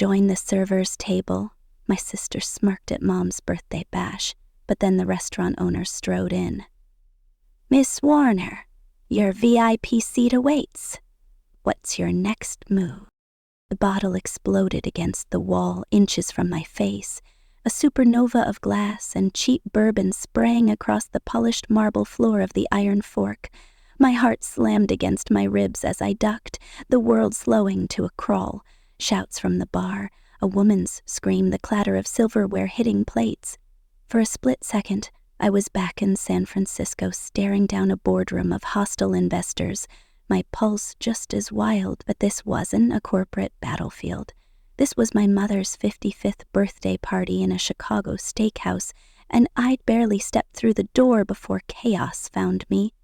join the server's table. My sister smirked at Mom's birthday bash, but then the restaurant owner strode in. "Miss Warner, your VIP seat awaits. What's your next move?" The bottle exploded against the wall inches from my face. A supernova of glass and cheap bourbon sprang across the polished marble floor of the Iron Fork. My heart slammed against my ribs as I ducked, the world slowing to a crawl. Shouts from the bar, a woman's scream, the clatter of silverware hitting plates. For a split second, I was back in San Francisco, staring down a boardroom of hostile investors, my pulse just as wild, but this wasn't a corporate battlefield. This was my mother's 55th birthday party in a Chicago steakhouse, and I'd barely stepped through the door before chaos found me.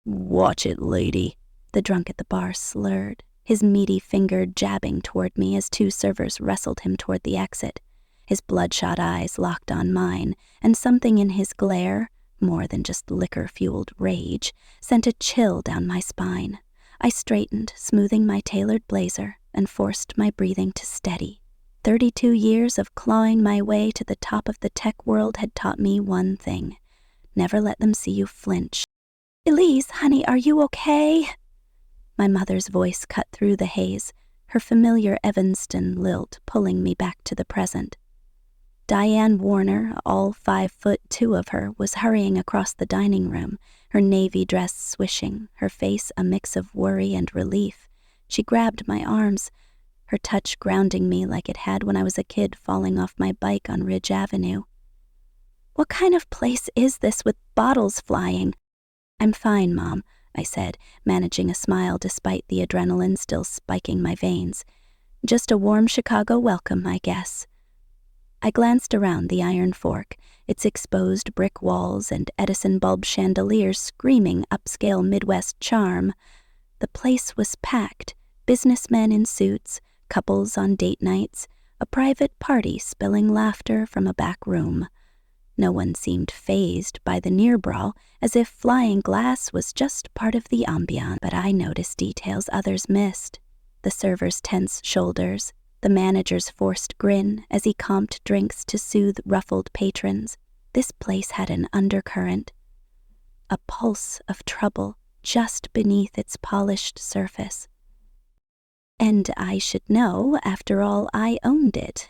"Watch it, lady," the drunk at the bar slurred, his meaty finger jabbing toward me as two servers wrestled him toward the exit. His bloodshot eyes locked on mine, and something in his glare, more than just liquor-fueled rage, sent a chill down my spine. I straightened, smoothing my tailored blazer, and forced my breathing to steady. 32 years of clawing my way to the top of the tech world had taught me one thing: never let them see you flinch. "Elise, honey, are you okay?" My mother's voice cut through the haze, her familiar Evanston lilt pulling me back to the present. Diane Warner, all 5'2" of her, was hurrying across the dining room, her navy dress swishing, her face a mix of worry and relief. She grabbed my arms, her touch grounding me like it had when I was a kid falling off my bike on Ridge Avenue. "What kind of place is this with bottles flying?" "I'm fine, Mom," I said, managing a smile despite the adrenaline still spiking my veins. "Just a warm Chicago welcome, I guess." I glanced around the Iron Fork, its exposed brick walls and Edison bulb chandeliers screaming upscale Midwest charm. The place was packed, businessmen in suits, couples on date nights, a private party spilling laughter from a back room. No one seemed fazed by the near brawl, as if flying glass was just part of the ambiance, but I noticed details others missed. The server's tense shoulders, the manager's forced grin as he comped drinks to soothe ruffled patrons. This place had an undercurrent, a pulse of trouble just beneath its polished surface. And I should know, after all, I owned it.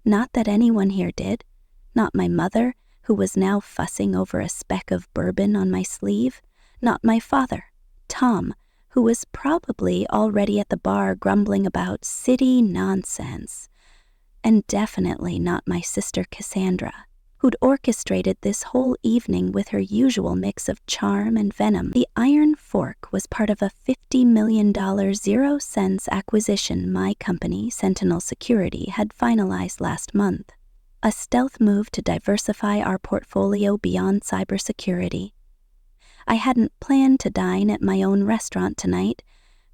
Not that anyone here did. Not my mother, who was now fussing over a speck of bourbon on my sleeve. Not my father, Tom, who was probably already at the bar grumbling about city nonsense. And definitely not my sister Cassandra, who'd orchestrated this whole evening with her usual mix of charm and venom. The Iron Fork was part of a $50 million 0-cents acquisition my company, Sentinel Security, had finalized last month. A stealth move to diversify our portfolio beyond cybersecurity. I hadn't planned to dine at my own restaurant tonight,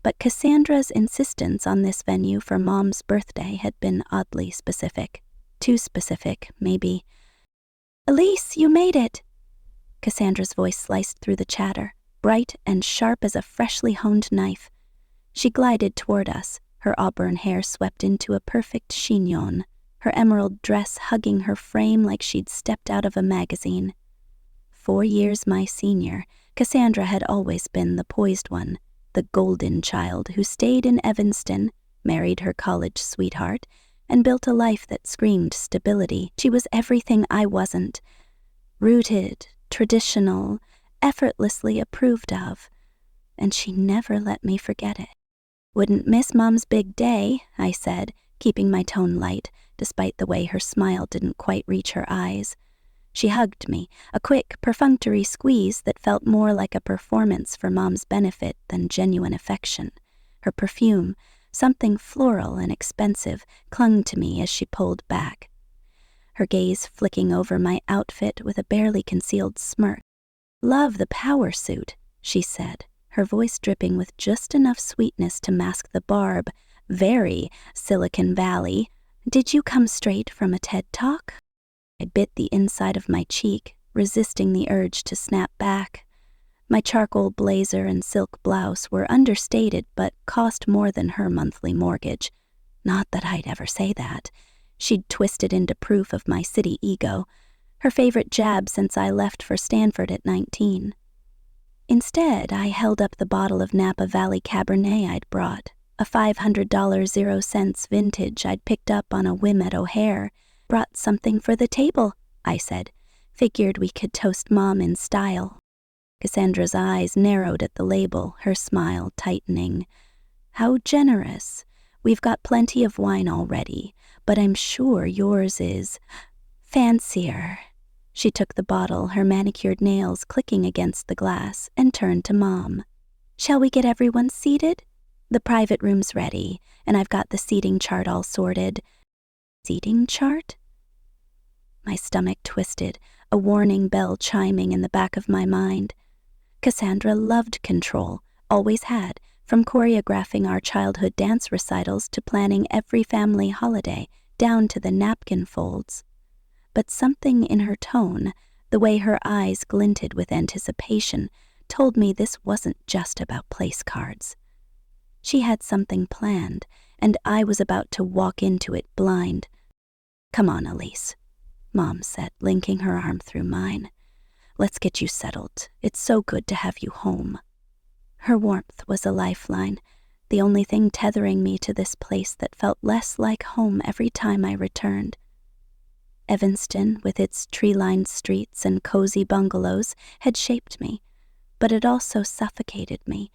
but Cassandra's insistence on this venue for Mom's birthday had been oddly specific. Too specific, maybe. "Elise, you made it!" Cassandra's voice sliced through the chatter, bright and sharp as a freshly honed knife. She glided toward us, her auburn hair swept into a perfect chignon, her emerald dress hugging her frame like she'd stepped out of a magazine. 4 years my senior, Cassandra had always been the poised one, the golden child who stayed in Evanston, married her college sweetheart, and built a life that screamed stability. She was everything I wasn't. Rooted, traditional, effortlessly approved of. And she never let me forget it. "Wouldn't miss Mom's big day," I said, keeping my tone light, despite the way her smile didn't quite reach her eyes. She hugged me, a quick, perfunctory squeeze that felt more like a performance for Mom's benefit than genuine affection. Her perfume, something floral and expensive, clung to me as she pulled back, her gaze flicking over my outfit with a barely concealed smirk. "Love the power suit," she said, her voice dripping with just enough sweetness to mask the barb. "Very Silicon Valley. Did you come straight from a TED Talk?" I bit the inside of my cheek, resisting the urge to snap back. My charcoal blazer and silk blouse were understated but cost more than her monthly mortgage. Not that I'd ever say that. She'd twisted into proof of my city ego, her favorite jab since I left for Stanford at 19. Instead, I held up the bottle of Napa Valley Cabernet I'd brought, a $500 0 cents vintage I'd picked up on a whim at O'Hare. Brought something for the table, I said. Figured we could toast Mom in style. Cassandra's eyes narrowed at the label, her smile tightening. How generous. We've got plenty of wine already, but I'm sure yours is fancier. She took the bottle, her manicured nails clicking against the glass, and turned to Mom. Shall we get everyone seated? The private room's ready, and I've got the seating chart all sorted. Seating chart? My stomach twisted, a warning bell chiming in the back of my mind. Cassandra loved control, always had, from choreographing our childhood dance recitals to planning every family holiday, down to the napkin folds. But something in her tone, the way her eyes glinted with anticipation, told me this wasn't just about place cards. She had something planned, and I was about to walk into it blind. Come on, Elise, Mom said, linking her arm through mine. Let's get you settled. It's so good to have you home. Her warmth was a lifeline, the only thing tethering me to this place that felt less like home every time I returned. Evanston, with its tree-lined streets and cozy bungalows, had shaped me, but it also suffocated me.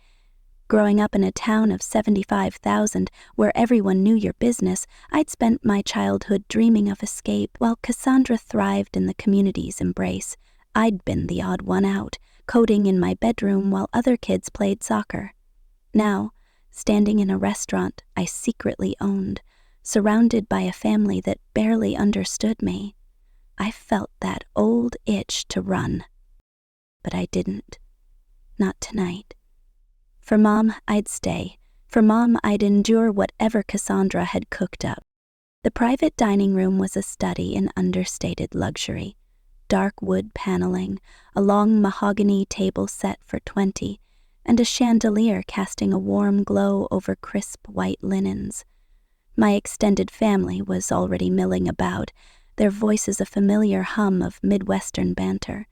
Growing up in a town of 75,000 where everyone knew your business, I'd spent my childhood dreaming of escape while Cassandra thrived in the community's embrace. I'd been the odd one out, coding in my bedroom while other kids played soccer. Now, standing in a restaurant I secretly owned, surrounded by a family that barely understood me, I felt that old itch to run. But I didn't. Not tonight. For Mom, I'd stay. For Mom, I'd endure whatever Cassandra had cooked up. The private dining room was a study in understated luxury. Dark wood paneling, a long mahogany table set for 20, and a chandelier casting a warm glow over crisp white linens. My extended family was already milling about, their voices a familiar hum of Midwestern banter.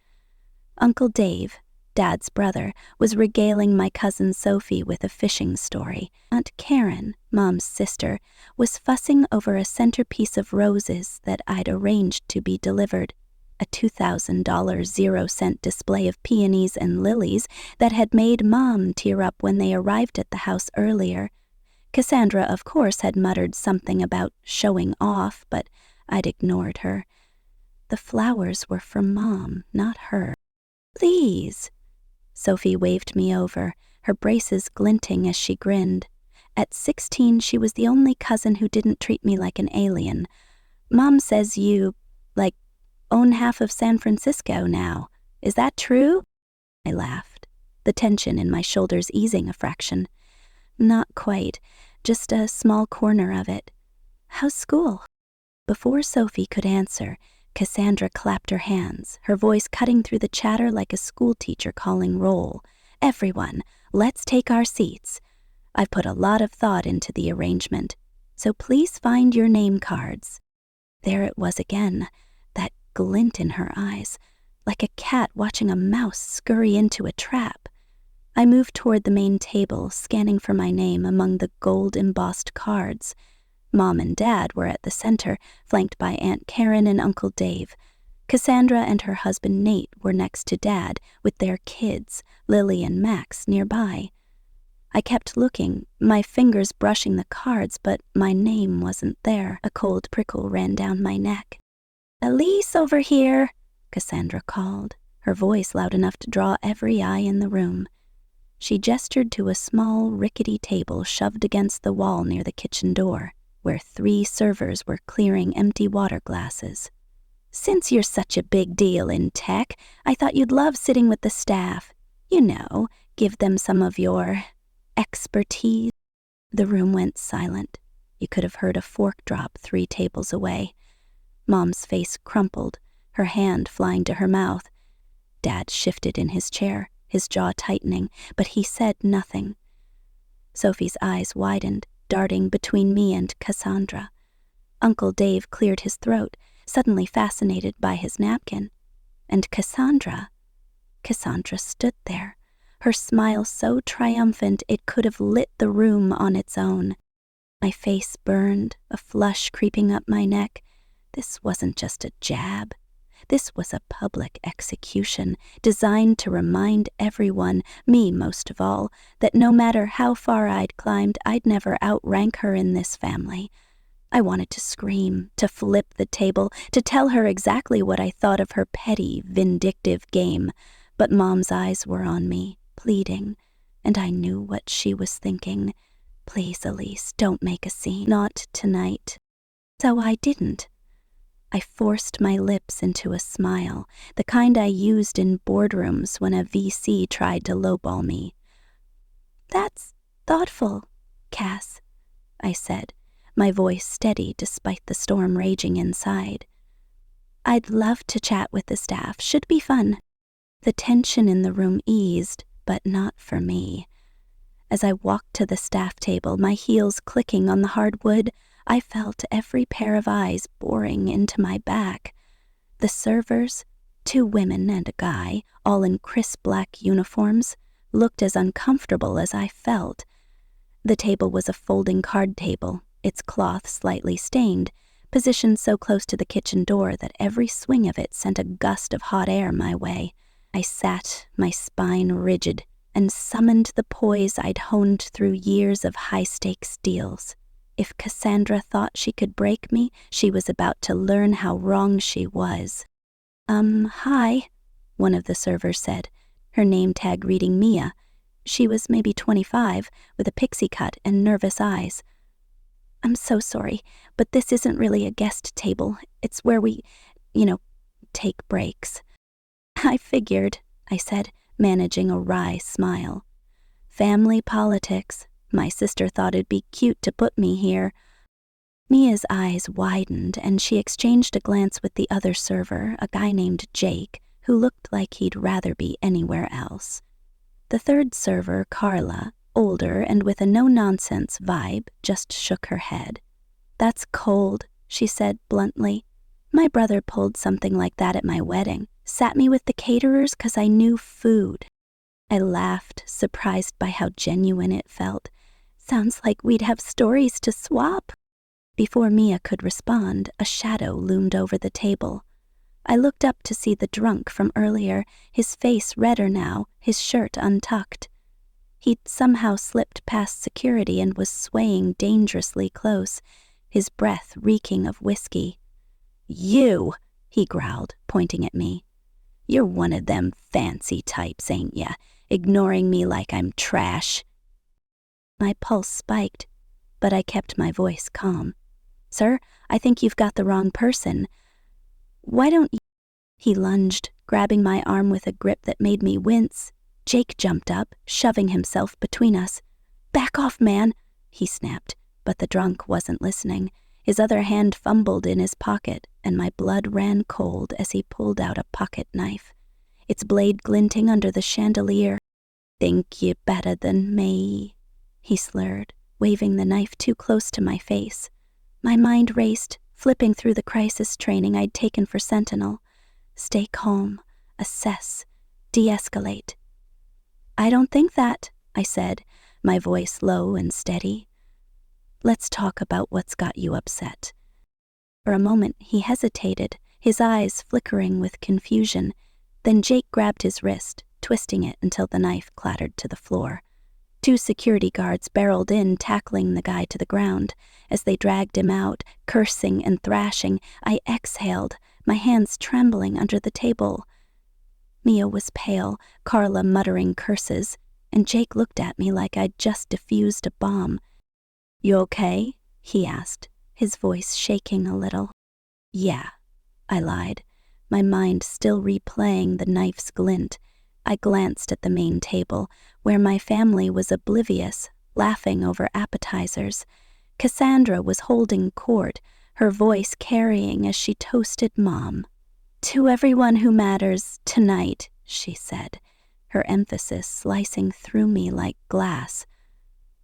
Uncle Dave, Dad's brother, was regaling my cousin Sophie with a fishing story. Aunt Karen, Mom's sister, was fussing over a centerpiece of roses that I'd arranged to be delivered, a $2,000 0 cent display of peonies and lilies that had made Mom tear up when they arrived at the house earlier. Cassandra, of course, had muttered something about showing off, but I'd ignored her. The flowers were for Mom, not her. Please. Sophie waved me over, her braces glinting as she grinned. At 16, she was the only cousin who didn't treat me like an alien. Mom says you, own half of San Francisco now. Is that true? I laughed, the tension in my shoulders easing a fraction. Not quite, just a small corner of it. How's school? Before Sophie could answer, Cassandra clapped her hands, her voice cutting through the chatter like a schoolteacher calling roll. Everyone, let's take our seats. I've put a lot of thought into the arrangement, so please find your name cards. There it was again, that glint in her eyes, like a cat watching a mouse scurry into a trap. I moved toward the main table, scanning for my name among the gold-embossed cards. Mom and Dad were at the center, flanked by Aunt Karen and Uncle Dave. Cassandra and her husband Nate were next to Dad, with their kids, Lily and Max, nearby. I kept looking, my fingers brushing the cards, but my name wasn't there. A cold prickle ran down my neck. Elise, over here, Cassandra called, her voice loud enough to draw every eye in the room. She gestured to a small, rickety table shoved against the wall near the kitchen door, where 3 servers were clearing empty water glasses. Since you're such a big deal in tech, I thought you'd love sitting with the staff. You know, give them some of your expertise. The room went silent. You could have heard a fork drop 3 tables away. Mom's face crumpled, her hand flying to her mouth. Dad shifted in his chair, his jaw tightening, but he said nothing. Sophie's eyes widened, darting between me and Cassandra. Uncle Dave cleared his throat, suddenly fascinated by his napkin. And Cassandra stood there, her smile so triumphant it could have lit the room on its own. My face burned, a flush creeping up my neck. This wasn't just a jab. This was a public execution designed to remind everyone, me most of all, that no matter how far I'd climbed, I'd never outrank her in this family. I wanted to scream, to flip the table, to tell her exactly what I thought of her petty, vindictive game, but Mom's eyes were on me, pleading, and I knew what she was thinking. Please, Elise, don't make a scene. Not tonight. So I didn't. I forced my lips into a smile, the kind I used in boardrooms when a VC tried to lowball me. "That's thoughtful, Cass," I said, my voice steady despite the storm raging inside. "I'd love to chat with the staff. Should be fun." The tension in the room eased, but not for me. As I walked to the staff table, my heels clicking on the hardwood, I felt every pair of eyes boring into my back. The servers, 2 women and a guy, all in crisp black uniforms, looked as uncomfortable as I felt. The table was a folding card table, its cloth slightly stained, positioned so close to the kitchen door that every swing of it sent a gust of hot air my way. I sat, my spine rigid, and summoned the poise I'd honed through years of high-stakes deals. If Cassandra thought she could break me, she was about to learn how wrong she was. Hi," one of the servers said, her name tag reading Mia. She was maybe 25, with a pixie cut and nervous eyes. "I'm so sorry, but this isn't really a guest table. It's where we, take breaks." "I figured," I said, managing a wry smile. "Family politics. My sister thought it'd be cute to put me here." Mia's eyes widened, and she exchanged a glance with the other server, a guy named Jake, who looked like he'd rather be anywhere else. The third server, Carla, older and with a no-nonsense vibe, just shook her head. "That's cold," she said bluntly. "My brother pulled something like that at my wedding. Sat me with the caterers 'cause I knew food." I laughed, surprised by how genuine it felt. Sounds like we'd have stories to swap. Before Mia could respond, a shadow loomed over the table. I looked up to see the drunk from earlier, his face redder now, his shirt untucked. He'd somehow slipped past security and was swaying dangerously close, his breath reeking of whiskey. "You," he growled, pointing at me. "You're one of them fancy types, ain't ya? Ignoring me like I'm trash." My pulse spiked, but I kept my voice calm. "Sir, I think you've got the wrong person. Why don't you—" He lunged, grabbing my arm with a grip that made me wince. Jake jumped up, shoving himself between us. "Back off, man," he snapped, but the drunk wasn't listening. His other hand fumbled in his pocket, and my blood ran cold as he pulled out a pocket knife, its blade glinting under the chandelier. "Think you better than me," he slurred, waving the knife too close to my face. My mind raced, flipping through the crisis training I'd taken for Sentinel. Stay calm, assess, de-escalate. "I don't think that," I said, my voice low and steady. "Let's talk about what's got you upset." For a moment he hesitated, his eyes flickering with confusion. Then Jake grabbed his wrist, twisting it until the knife clattered to the floor. 2 security guards barreled in, tackling the guy to the ground. As they dragged him out, cursing and thrashing, I exhaled, my hands trembling under the table. Mia was pale, Carla muttering curses, and Jake looked at me like I'd just defused a bomb. "You okay?" he asked, his voice shaking a little. "Yeah," I lied, my mind still replaying the knife's glint. I glanced at the main table, where my family was oblivious, laughing over appetizers. Cassandra was holding court, her voice carrying as she toasted Mom. "To everyone who matters, tonight," she said, her emphasis slicing through me like glass.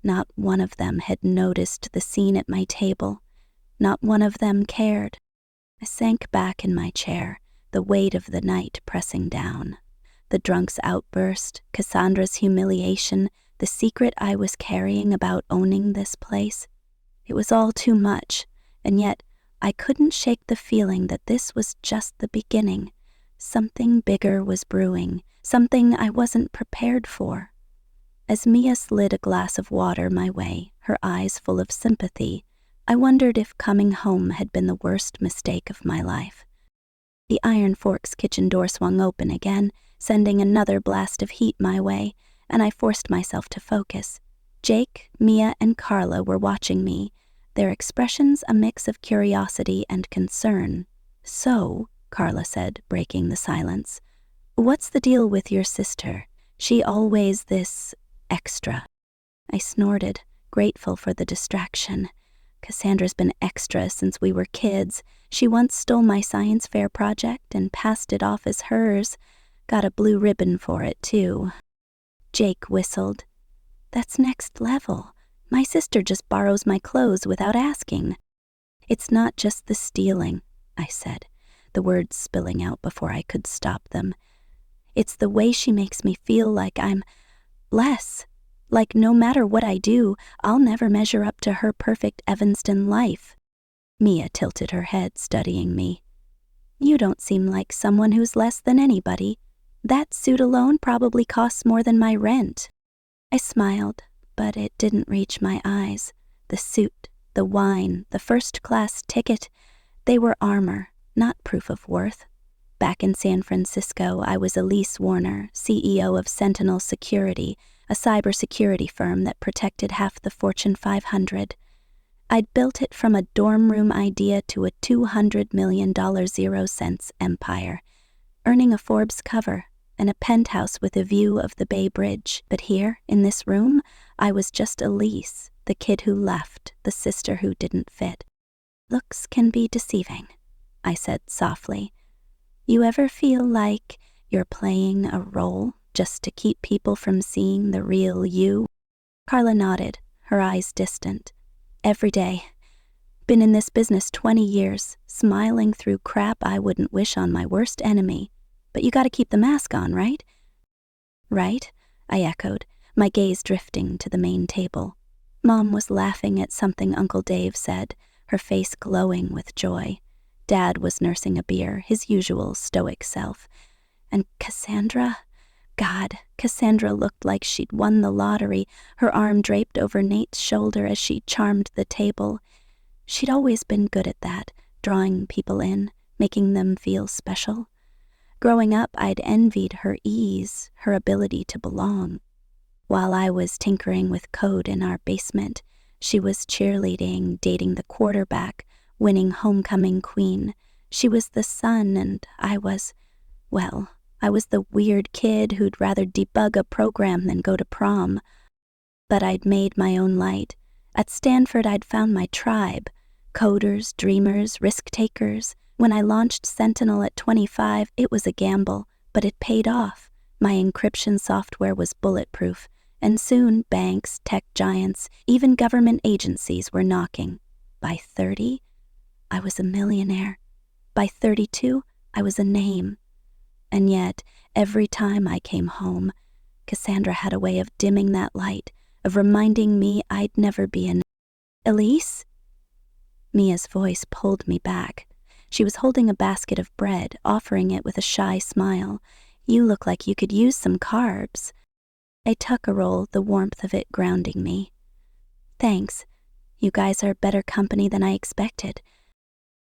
Not one of them had noticed the scene at my table. Not one of them cared. I sank back in my chair, the weight of the night pressing down. The drunk's outburst, Cassandra's humiliation, the secret I was carrying about owning this place. It was all too much, and yet I couldn't shake the feeling that this was just the beginning. Something bigger was brewing, something I wasn't prepared for. As Mia slid a glass of water my way, her eyes full of sympathy, I wondered if coming home had been the worst mistake of my life. The Iron Forks kitchen door swung open again, sending another blast of heat my way, and I forced myself to focus. Jake, Mia, and Carla were watching me, their expressions a mix of curiosity and concern. "So," Carla said, breaking the silence, "what's the deal with your sister? She always this extra." I snorted, grateful for the distraction. Cassandra's been extra since we were kids. She once stole my science fair project and passed it off as hers. Got a blue ribbon for it, too. Jake whistled. "That's next level. My sister just borrows my clothes without asking." "It's not just the stealing," I said, the words spilling out before I could stop them. "It's the way she makes me feel like I'm less. Like no matter what I do, I'll never measure up to her perfect Evanston life." Mia tilted her head, studying me. "You don't seem like someone who's less than anybody. That suit alone probably costs more than my rent." I smiled, but it didn't reach my eyes. The suit, the wine, the first-class ticket, they were armor, not proof of worth. Back in San Francisco, I was Elise Warner, CEO of Sentinel Security, a cybersecurity firm that protected half the Fortune 500. I'd built it from a dorm room idea to a $200 million 0-cents empire, earning a Forbes cover and a penthouse with a view of the Bay Bridge. But here, in this room, I was just Elise, the kid who left, the sister who didn't fit. "Looks can be deceiving," I said softly. "You ever feel like you're playing a role just to keep people from seeing the real you?" Carla nodded, her eyes distant. "Every day. Been in this business 20 years, smiling through crap I wouldn't wish on my worst enemy. But you gotta keep the mask on, right?" "Right," I echoed, my gaze drifting to the main table. Mom was laughing at something Uncle Dave said, her face glowing with joy. Dad was nursing a beer, his usual stoic self. And Cassandra? God, Cassandra looked like she'd won the lottery, her arm draped over Nate's shoulder as she charmed the table. She'd always been good at that, drawing people in, making them feel special. Growing up, I'd envied her ease, her ability to belong. While I was tinkering with code in our basement, she was cheerleading, dating the quarterback, winning homecoming queen. She was the sun, and I was the weird kid who'd rather debug a program than go to prom. But I'd made my own light. At Stanford, I'd found my tribe. Coders, dreamers, risk-takers. When I launched Sentinel at 25, it was a gamble, but it paid off. My encryption software was bulletproof, and soon banks, tech giants, even government agencies were knocking. By 30, I was a millionaire. By 32, I was a name. And yet, every time I came home, Cassandra had a way of dimming that light, of reminding me I'd never be enough. "Elise?" Mia's voice pulled me back. She was holding a basket of bread, offering it with a shy smile. "You look like you could use some carbs." I took a roll, the warmth of it grounding me. "Thanks. You guys are better company than I expected."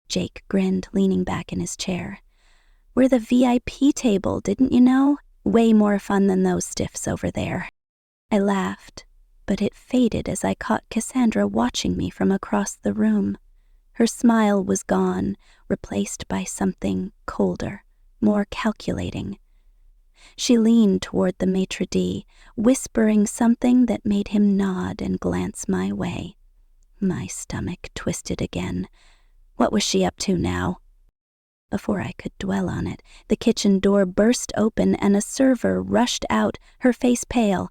Jake grinned, leaning back in his chair. "We're the VIP table, didn't you know? Way more fun than those stiffs over there." I laughed, but it faded as I caught Cassandra watching me from across the room. Her smile was gone, replaced by something colder, more calculating. She leaned toward the maitre d', whispering something that made him nod and glance my way. My stomach twisted again. What was she up to now? Before I could dwell on it, the kitchen door burst open and a server rushed out, her face pale.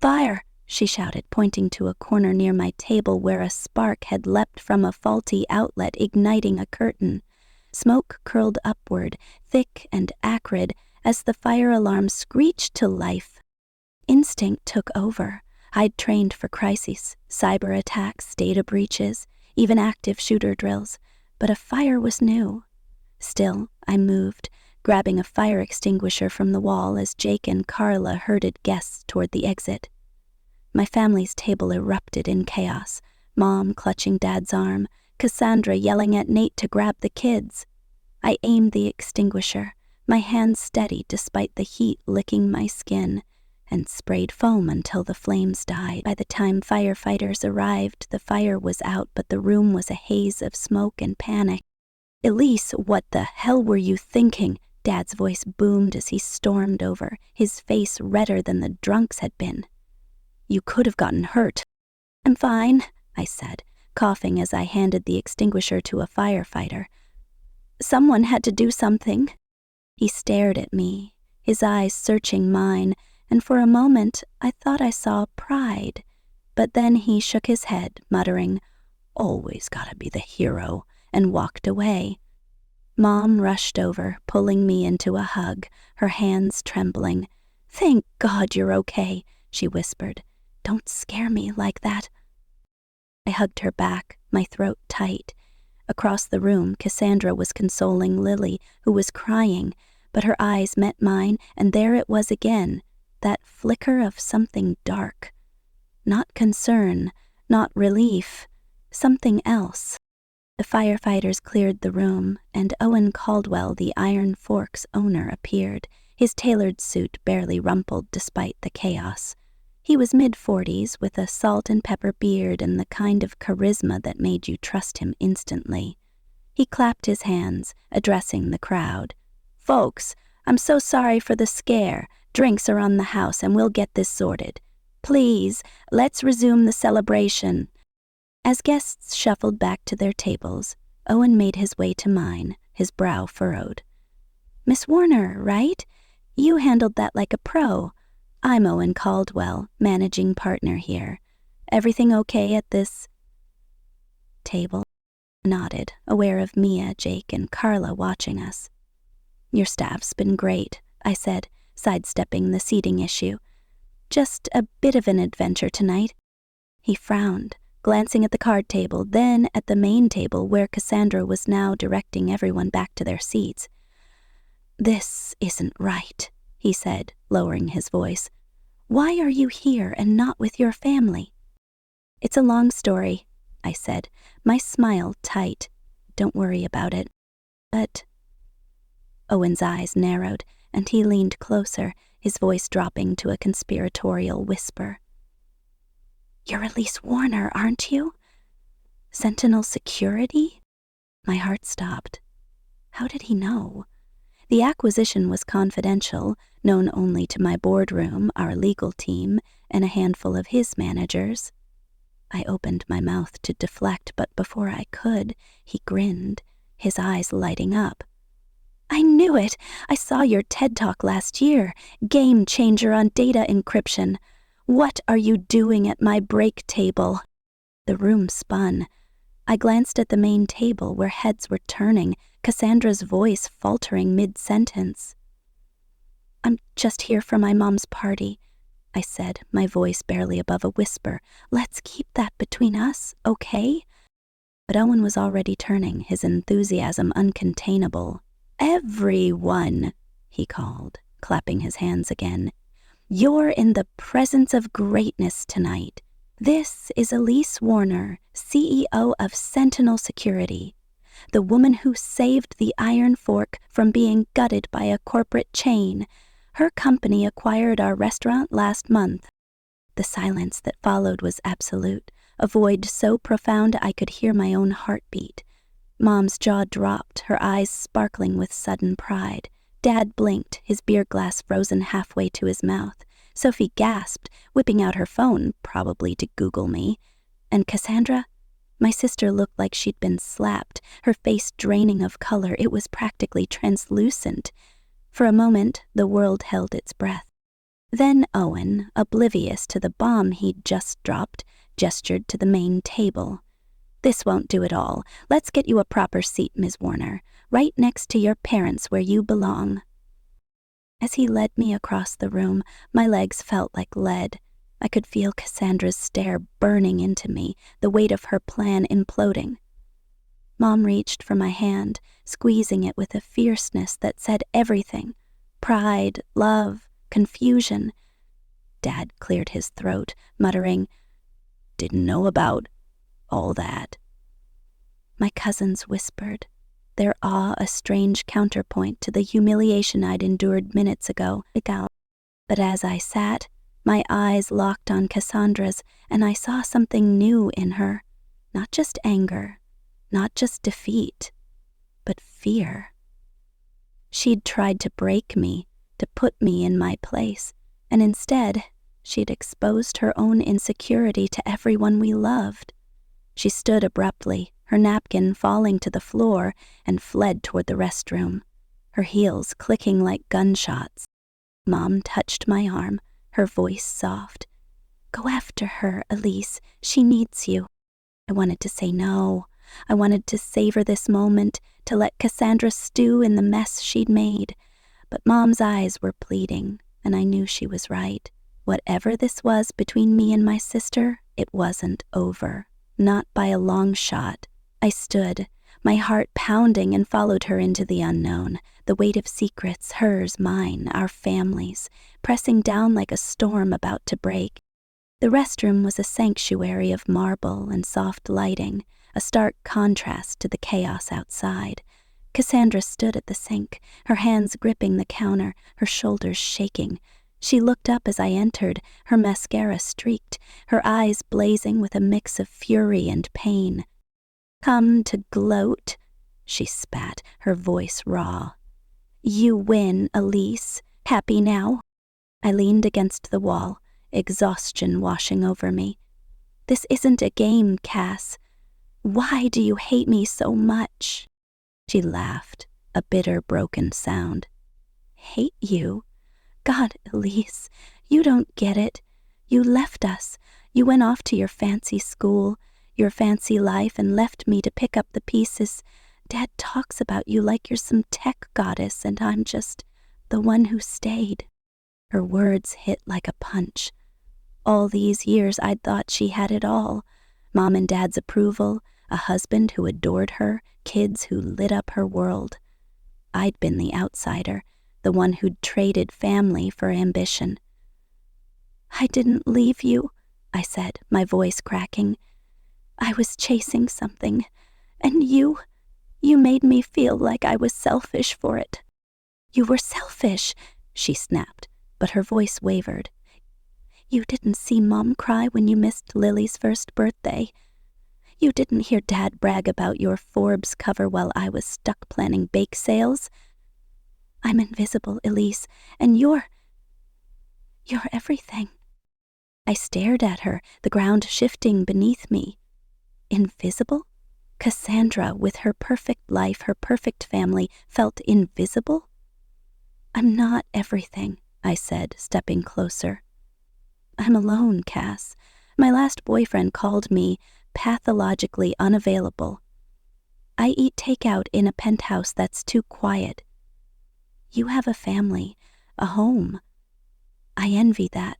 "Fire!" she shouted, pointing to a corner near my table where a spark had leapt from a faulty outlet, igniting a curtain. Smoke curled upward, thick and acrid, as the fire alarm screeched to life. Instinct took over. I'd trained for crises, cyber attacks, data breaches, even active shooter drills, but a fire was new. Still, I moved, grabbing a fire extinguisher from the wall as Jake and Carla herded guests toward the exit. My family's table erupted in chaos, Mom clutching Dad's arm, Cassandra yelling at Nate to grab the kids. I aimed the extinguisher, my hand steady despite the heat licking my skin, and sprayed foam until the flames died. By the time firefighters arrived, the fire was out, but the room was a haze of smoke and panic. "Elise, what the hell were you thinking?" Dad's voice boomed as he stormed over, his face redder than the drunk's had been. "You could have gotten hurt." "I'm fine," I said, coughing as I handed the extinguisher to a firefighter. "Someone had to do something." He stared at me, his eyes searching mine, and for a moment I thought I saw pride. But then he shook his head, muttering, "Always gotta be the hero," and walked away. Mom rushed over, pulling me into a hug, her hands trembling. "Thank God you're okay," she whispered. "Don't scare me like that." I hugged her back, my throat tight. Across the room, Cassandra was consoling Lily, who was crying, but her eyes met mine, and there it was again, that flicker of something dark. Not concern, not relief, something else. The firefighters cleared the room, and Owen Caldwell, the Iron Fork's owner, appeared, his tailored suit barely rumpled despite the chaos. He was mid-40s, with a salt and pepper beard and the kind of charisma that made you trust him instantly. He clapped his hands, addressing the crowd. "Folks, I'm so sorry for the scare. Drinks are on the house and we'll get this sorted. Please, let's resume the celebration." As guests shuffled back to their tables, Owen made his way to mine, his brow furrowed. "Miss Warner, right? You handled that like a pro. I'm Owen Caldwell, managing partner here. Everything okay at this table?" I nodded, aware of Mia, Jake, and Carla watching us. "Your staff's been great," I said, sidestepping the seating issue. "Just a bit of an adventure tonight." He frowned, glancing at the card table, then at the main table where Cassandra was now directing everyone back to their seats. "This isn't right," he said, lowering his voice. "Why are you here and not with your family?" "It's a long story," I said, my smile tight. "Don't worry about it." "But—" Owen's eyes narrowed, and he leaned closer, his voice dropping to a conspiratorial whisper. "You're Elise Warner, aren't you? Sentinel Security?" My heart stopped. How did he know? The acquisition was confidential, known only to my boardroom, our legal team, and a handful of his managers. I opened my mouth to deflect, but before I could, he grinned, his eyes lighting up. "I knew it! I saw your TED Talk last year. Game changer on data encryption. What are you doing at my break table?" The room spun. I glanced at the main table where heads were turning, Cassandra's voice faltering mid-sentence. "I'm just here for my mom's party," I said, my voice barely above a whisper. "Let's keep that between us, okay?" But Owen was already turning, his enthusiasm uncontainable. "Everyone," he called, clapping his hands again. "You're in the presence of greatness tonight. This is Elise Warner, CEO of Sentinel Security, the woman who saved the Iron Fork from being gutted by a corporate chain. Her company acquired our restaurant last month." The silence that followed was absolute, a void so profound I could hear my own heartbeat. Mom's jaw dropped, her eyes sparkling with sudden pride. Dad blinked, his beer glass frozen halfway to his mouth. Sophie gasped, whipping out her phone, probably to Google me. And Cassandra? My sister looked like she'd been slapped, her face draining of color. It was practically translucent. For a moment, the world held its breath. Then Owen, oblivious to the bomb he'd just dropped, gestured to the main table. "This won't do at all. Let's get you a proper seat, Ms. Warner, right next to your parents where you belong." As he led me across the room, my legs felt like lead. I could feel Cassandra's stare burning into me, the weight of her plan imploding. Mom reached for my hand, squeezing it with a fierceness that said everything: pride, love, confusion. Dad cleared his throat, muttering, "Didn't know about all that." My cousins whispered, their awe a strange counterpoint to the humiliation I'd endured minutes ago. But as I sat, my eyes locked on Cassandra's, and I saw something new in her. Not just anger, not just defeat, but fear. She'd tried to break me, to put me in my place, and instead, she'd exposed her own insecurity to everyone we loved. She stood abruptly, her napkin falling to the floor, and fled toward the restroom, her heels clicking like gunshots. Mom touched my arm, her voice soft. "Go after her, Elise. She needs you." I wanted to say no. I wanted to savor this moment, to let Cassandra stew in the mess she'd made. But Mom's eyes were pleading, and I knew she was right. Whatever this was between me and my sister, it wasn't over. Not by a long shot. I stood, my heart pounding, and followed her into the unknown, the weight of secrets, hers, mine, our families, pressing down like a storm about to break. The restroom was a sanctuary of marble and soft lighting, a stark contrast to the chaos outside. Cassandra stood at the sink, her hands gripping the counter, her shoulders shaking. She looked up as I entered, her mascara streaked, her eyes blazing with a mix of fury and pain. "Come to gloat," she spat, her voice raw. "You win, Elise. Happy now?" I leaned against the wall, exhaustion washing over me. "This isn't a game, Cass. Why do you hate me so much?" She laughed, a bitter, broken sound. "Hate you? God, Elise, you don't get it. You left us. You went off to your fancy school, your fancy life, and left me to pick up the pieces. Dad talks about you like you're some tech goddess, and I'm just the one who stayed." Her words hit like a punch. All these years I'd thought she had it all. Mom and Dad's approval, a husband who adored her, kids who lit up her world. I'd been the outsider, the one who'd traded family for ambition. "I didn't leave you," I said, my voice cracking. "I was chasing something, and you made me feel like I was selfish for it." "You were selfish," she snapped, but her voice wavered. "You didn't see Mom cry when you missed Lily's first birthday. You didn't hear Dad brag about your Forbes cover while I was stuck planning bake sales. I'm invisible, Elise, and you're everything." I stared at her, the ground shifting beneath me. Invisible? Cassandra, with her perfect life, her perfect family, felt invisible? "I'm not everything," I said, stepping closer. "I'm alone, Cass. My last boyfriend called me pathologically unavailable. I eat takeout in a penthouse that's too quiet. You have a family, a home. I envy that."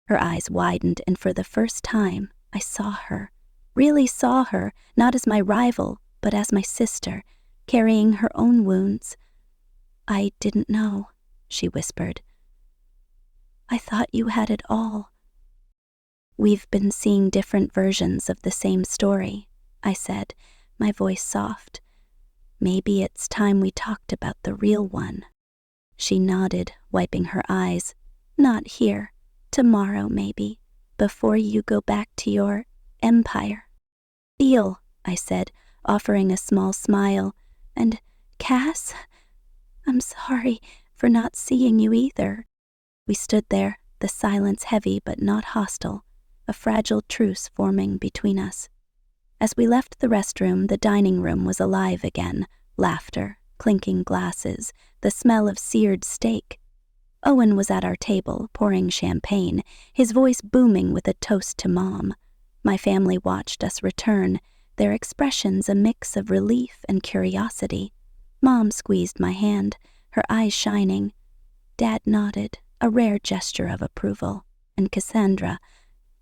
Her eyes widened, and for the first time, I saw her, really saw her, not as my rival, but as my sister, carrying her own wounds. "I didn't know," she whispered. "I thought you had it all." "We've been seeing different versions of the same story," I said, my voice soft. "Maybe it's time we talked about the real one." She nodded, wiping her eyes. "Not here. Tomorrow, maybe, before you go back to your empire." "Deal," I said, offering a small smile. "And, Cass, I'm sorry for not seeing you either." We stood there, the silence heavy but not hostile, a fragile truce forming between us. As we left the restroom, the dining room was alive again, laughter, clinking glasses, the smell of seared steak. Owen was at our table, pouring champagne, his voice booming with a toast to Mom. My family watched us return, their expressions a mix of relief and curiosity. Mom squeezed my hand, her eyes shining. Dad nodded, a rare gesture of approval. And Cassandra,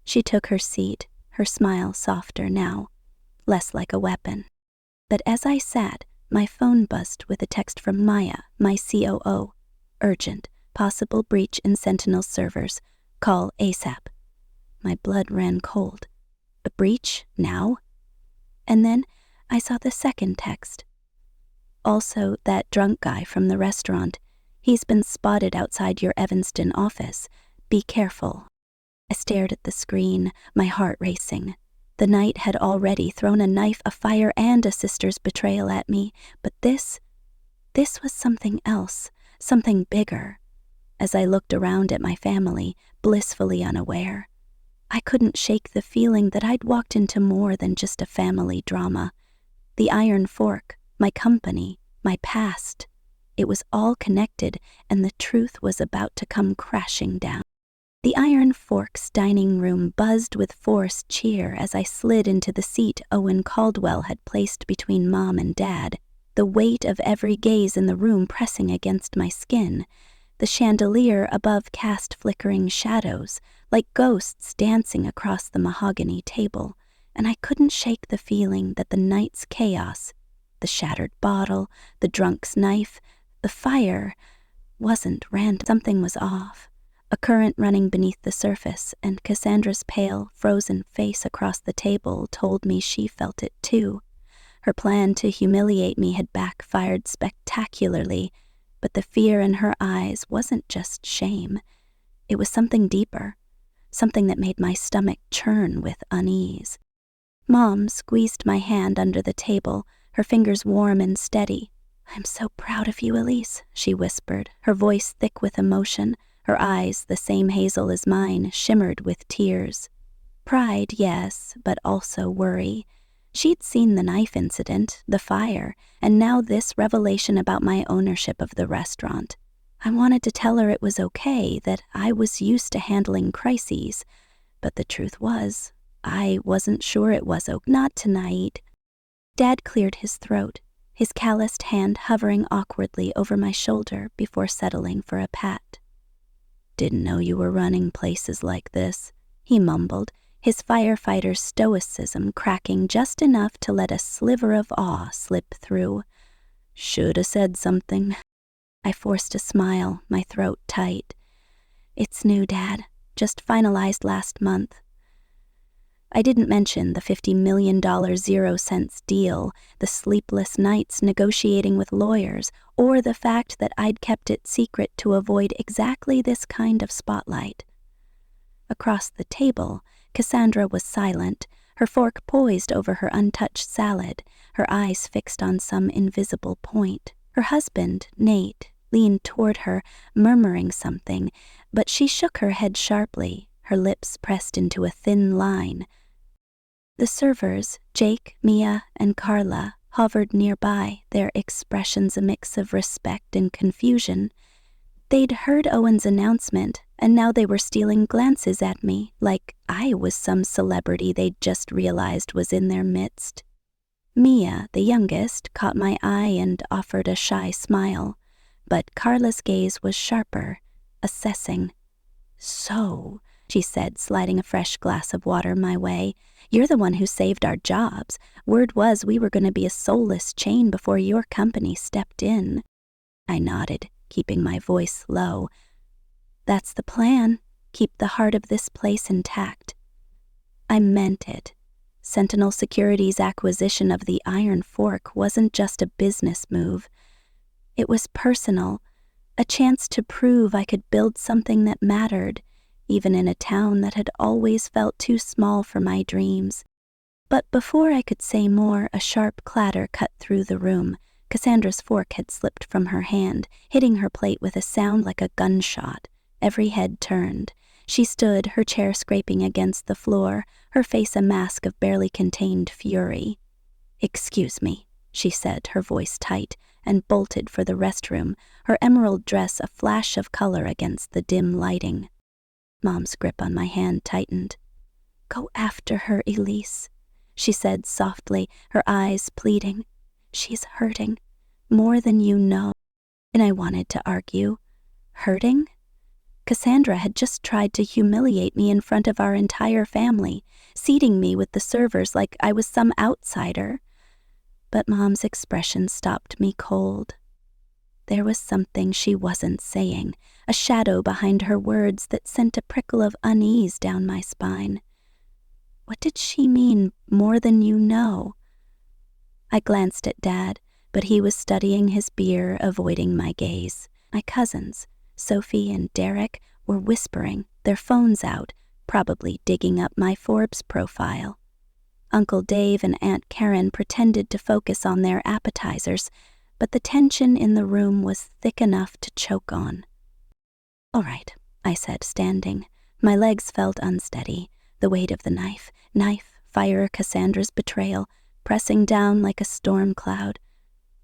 she took her seat, her smile softer now, less like a weapon. But as I sat, my phone buzzed with a text from Maya, my COO. Urgent, possible breach in Sentinel servers. Call ASAP. My blood ran cold. A breach? Now? And then I saw the second text. Also, that drunk guy from the restaurant. He's been spotted outside your Evanston office. Be careful. I stared at the screen, my heart racing. The night had already thrown a knife, a fire, and a sister's betrayal at me, but this was something else, something bigger. As I looked around at my family, blissfully unaware, I couldn't shake the feeling that I'd walked into more than just a family drama. The Iron Fork, my company, my past, it was all connected, and the truth was about to come crashing down. The Iron Fork's dining room buzzed with forced cheer as I slid into the seat Owen Caldwell had placed between Mom and Dad, the weight of every gaze in the room pressing against my skin. The chandelier above cast flickering shadows, like ghosts dancing across the mahogany table, and I couldn't shake the feeling that the night's chaos, the shattered bottle, the drunk's knife, the fire, wasn't random. Something was off. A current running beneath the surface, and Cassandra's pale, frozen face across the table told me she felt it too. Her plan to humiliate me had backfired spectacularly, but the fear in her eyes wasn't just shame. It was something deeper, something that made my stomach churn with unease. Mom squeezed my hand under the table, her fingers warm and steady. "I'm so proud of you, Elise," she whispered, her voice thick with emotion. Her eyes, the same hazel as mine, shimmered with tears. Pride, yes, but also worry. She'd seen the knife incident, the fire, and now this revelation about my ownership of the restaurant. I wanted to tell her it was okay, that I was used to handling crises, but the truth was, I wasn't sure it was okay. Not tonight. Dad cleared his throat, his calloused hand hovering awkwardly over my shoulder before settling for a pat. "Didn't know you were running places like this," he mumbled, his firefighter's stoicism cracking just enough to let a sliver of awe slip through. "Shoulda said something." I forced a smile, my throat tight. "It's new, Dad. Just finalized last month." I didn't mention the $50 million 0-cents deal, the sleepless nights negotiating with lawyers, or the fact that I'd kept it secret to avoid exactly this kind of spotlight. Across the table, Cassandra was silent, her fork poised over her untouched salad, her eyes fixed on some invisible point. Her husband, Nate, leaned toward her, murmuring something, but she shook her head sharply, her lips pressed into a thin line. The servers, Jake, Mia, and Carla, hovered nearby, their expressions a mix of respect and confusion. They'd heard Owen's announcement, and now they were stealing glances at me, like I was some celebrity they'd just realized was in their midst. Mia, the youngest, caught my eye and offered a shy smile, but Carla's gaze was sharper, assessing. "So," she said, sliding a fresh glass of water my way, "you're the one who saved our jobs. Word was we were going to be a soulless chain before your company stepped in." I nodded, keeping my voice low. "That's the plan. Keep the heart of this place intact." I meant it. Sentinel Security's acquisition of the Iron Fork wasn't just a business move. It was personal, a chance to prove I could build something that mattered, even in a town that had always felt too small for my dreams. But before I could say more, a sharp clatter cut through the room. Cassandra's fork had slipped from her hand, hitting her plate with a sound like a gunshot. Every head turned. She stood, her chair scraping against the floor, her face a mask of barely contained fury. "Excuse me," she said, her voice tight, and bolted for the restroom, her emerald dress a flash of color against the dim lighting. Mom's grip on my hand tightened. "Go after her, Elise," she said softly, her eyes pleading. "She's hurting, more than you know." And I wanted to argue. Hurting? Cassandra had just tried to humiliate me in front of our entire family, seating me with the servers like I was some outsider. But Mom's expression stopped me cold. There was something she wasn't saying, a shadow behind her words that sent a prickle of unease down my spine. What did she mean, more than you know? I glanced at Dad, but he was studying his beer, avoiding my gaze. My cousins, Sophie and Derek, were whispering, their phones out, probably digging up my Forbes profile. Uncle Dave and Aunt Karen pretended to focus on their appetizers, but the tension in the room was thick enough to choke on. "All right," I said, standing. My legs felt unsteady, the weight of the knife, fire, Cassandra's betrayal, pressing down like a storm cloud.